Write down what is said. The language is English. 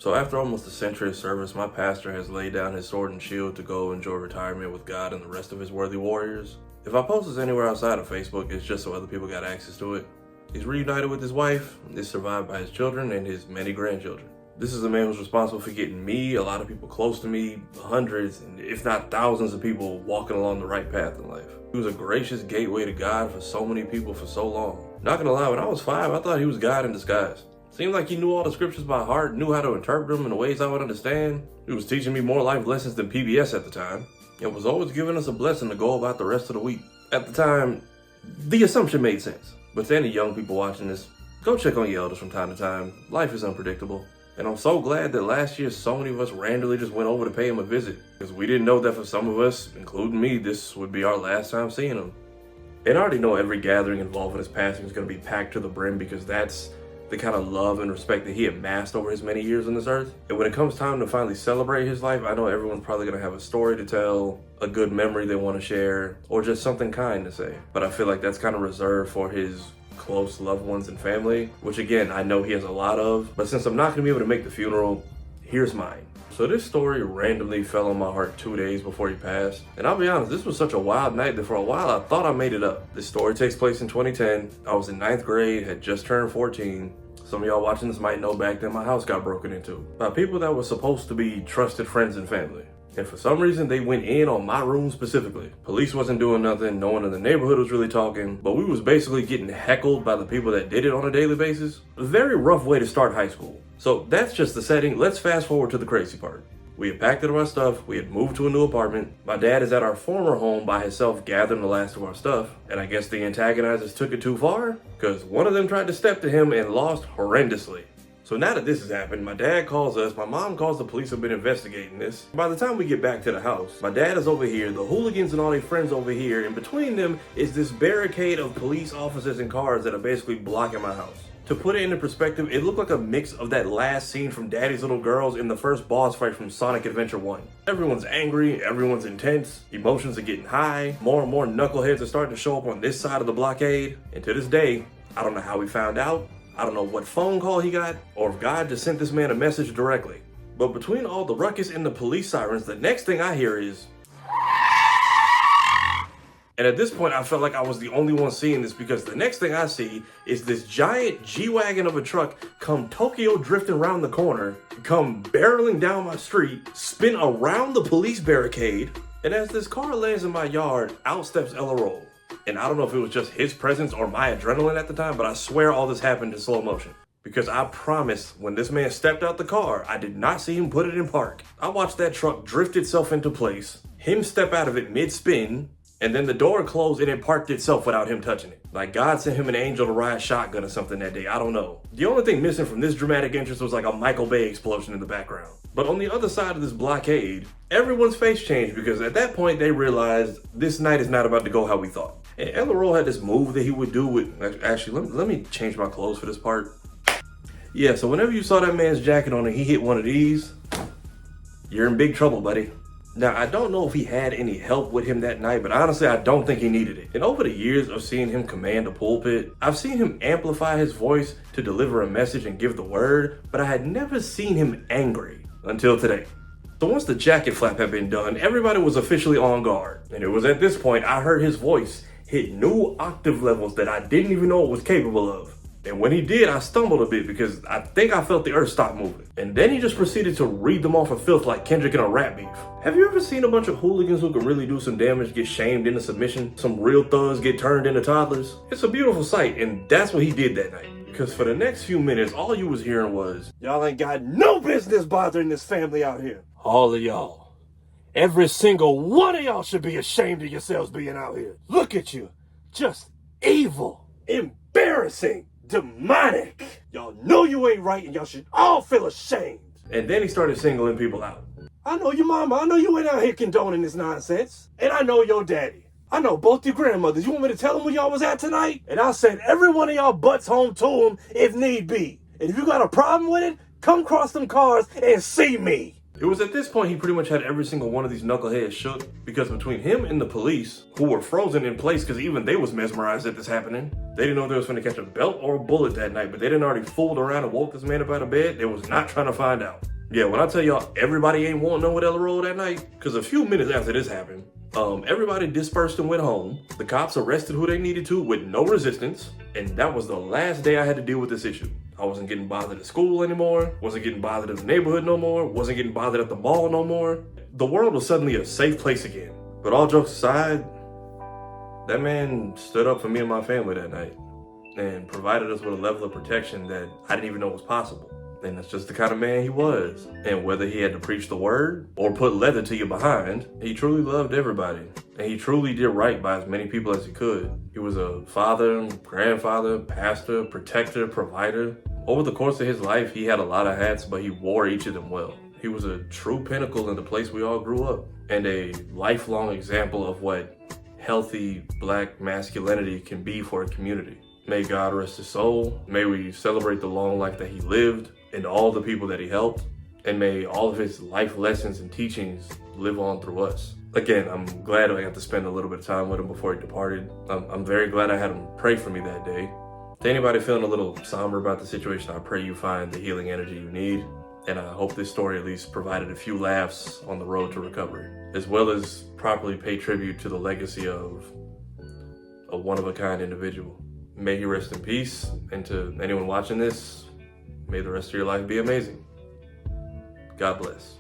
So after almost a century of service, my pastor has laid down his sword and shield to go enjoy retirement with God and the rest of his worthy warriors. If I post this anywhere outside of Facebook, it's just so other people got access to it. He's reunited with his wife, is survived by his children and his many grandchildren. This is a man who's responsible for getting me, a lot of people close to me, hundreds, and if not thousands of people walking along the right path in life. He was a gracious gateway to God for so many people for so long. Not gonna lie, when I was 5, I thought he was God in disguise. Seemed like he knew all the scriptures by heart, knew how to interpret them in ways I would understand. He was teaching me more life lessons than PBS at the time, and was always giving us a blessing to go about the rest of the week. At the time, the assumption made sense. But to any young people watching this, go check on your elders from time to time. Life is unpredictable. And I'm so glad that last year so many of us randomly just went over to pay him a visit. Because we didn't know that for some of us, including me, this would be our last time seeing him. And I already know every gathering involving his passing is going to be packed to the brim because that's the kind of love and respect that he amassed over his many years on this earth. And when it comes time to finally celebrate his life, I know everyone's probably going to have a story to tell, a good memory they want to share, or just something kind to say. But I feel like that's kind of reserved for his close loved ones and family, which again, I know he has a lot of. But since I'm not going to be able to make the funeral, here's mine. So this story randomly fell on my heart 2 days before he passed. And I'll be honest, this was such a wild night that for a while I thought I made it up. This story takes place in 2010. I was in 9th grade, had just turned 14. Some of y'all watching this might know back then my house got broken into by people that were supposed to be trusted friends and family. And for some reason, they went in on my room specifically. Police wasn't doing nothing, no one in the neighborhood was really talking, but we was basically getting heckled by the people that did it on a daily basis. A very rough way to start high school. So that's just the setting. Let's fast forward to the crazy part. We had packed up our stuff, we had moved to a new apartment. My dad is at our former home by himself gathering the last of our stuff. And I guess the antagonizers took it too far, because one of them tried to step to him and lost horrendously. So now that this has happened, my dad calls us, my mom calls the police, have been investigating this. By the time we get back to the house, my dad is over here, the hooligans and all their friends over here, and between them is this barricade of police officers and cars that are basically blocking my house. To put it into perspective, it looked like a mix of that last scene from Daddy's Little Girls in the first boss fight from Sonic Adventure 1. Everyone's angry, everyone's intense, emotions are getting high, more and more knuckleheads are starting to show up on this side of the blockade, and to this day, I don't know how we found out. I don't know what phone call he got, or if God just sent this man a message directly. But between all the ruckus and the police sirens, the next thing I hear is... And at this point, I felt like I was the only one seeing this because the next thing I see is this giant G-Wagon of a truck come Tokyo drifting around the corner, come barreling down my street, spin around the police barricade, and as this car lands in my yard, out steps Ella Roll. And I don't know if it was just his presence or my adrenaline at the time, but I swear all this happened in slow motion. Because I promise, when this man stepped out the car, I did not see him put it in park. I watched that truck drift itself into place, him step out of it mid-spin, and then the door closed and it parked itself without him touching it. Like God sent him an angel to ride shotgun or something that day, I don't know. The only thing missing from this dramatic entrance was like a Michael Bay explosion in the background. But on the other side of this blockade, everyone's face changed because at that point they realized this night is not about to go how we thought. And Ella Roll had this move that he would do with, actually, let me change my clothes for this part. Yeah, so whenever you saw that man's jacket on and he hit one of these, you're in big trouble, buddy. Now, I don't know if he had any help with him that night, but honestly, I don't think he needed it. And over the years of seeing him command a pulpit, I've seen him amplify his voice to deliver a message and give the word, but I had never seen him angry until today. So once the jacket flap had been done, everybody was officially on guard. And it was at this point I heard his voice hit new octave levels that I didn't even know it was capable of. And when he did, I stumbled a bit because I think I felt the earth stop moving. And then he just proceeded to read them off of filth like Kendrick in a rap beef. Have you ever seen a bunch of hooligans who can really do some damage get shamed into submission? Some real thugs get turned into toddlers? It's a beautiful sight, and that's what he did that night. Because for the next few minutes, all you was hearing was, "Y'all ain't got no business bothering this family out here. All of y'all. Every single one of y'all should be ashamed of yourselves being out here. Look at you. Just evil. Embarrassing. Demonic. Y'all know you ain't right and y'all should all feel ashamed." And then he started singling people out. "I know your mama. I know you ain't out here condoning this nonsense. And I know your daddy. I know both your grandmothers. You want me to tell them where y'all was at tonight? And I'll send every one of y'all butts home to them if need be. And if you got a problem with it, come cross them cars and see me." It was at this point he pretty much had every single one of these knuckleheads shook, because between him and the police, who were frozen in place because even they was mesmerized at this happening, they didn't know they was going to catch a belt or a bullet that night, but they didn't already fooled around and woke this man up out of bed. They was not trying to find out. Yeah, when I tell y'all everybody ain't wanting no with Ella Roll that night, because a few minutes after this happened, everybody dispersed and went home. The cops arrested who they needed to with no resistance, and that was the last day I had to deal with this issue. I wasn't getting bothered at school anymore, wasn't getting bothered in the neighborhood no more, wasn't getting bothered at the mall no more. The world was suddenly a safe place again. But all jokes aside, that man stood up for me and my family that night and provided us with a level of protection that I didn't even know was possible. And that's just the kind of man he was. And whether he had to preach the word or put leather to your behind, he truly loved everybody. And he truly did right by as many people as he could. He was a father, grandfather, pastor, protector, provider. Over the course of his life, he had a lot of hats, but he wore each of them well. He was a true pinnacle in the place we all grew up, and a lifelong example of what healthy Black masculinity can be for a community. May God rest his soul. May we celebrate the long life that he lived and all the people that he helped. And may all of his life lessons and teachings live on through us. Again, I'm glad I got to spend a little bit of time with him before he departed. I'm very glad I had him pray for me that day. To anybody feeling a little somber about the situation, I pray you find the healing energy you need. And I hope this story at least provided a few laughs on the road to recovery, as well as properly pay tribute to the legacy of a one-of-a-kind individual. May he rest in peace, and to anyone watching this, may the rest of your life be amazing. God bless.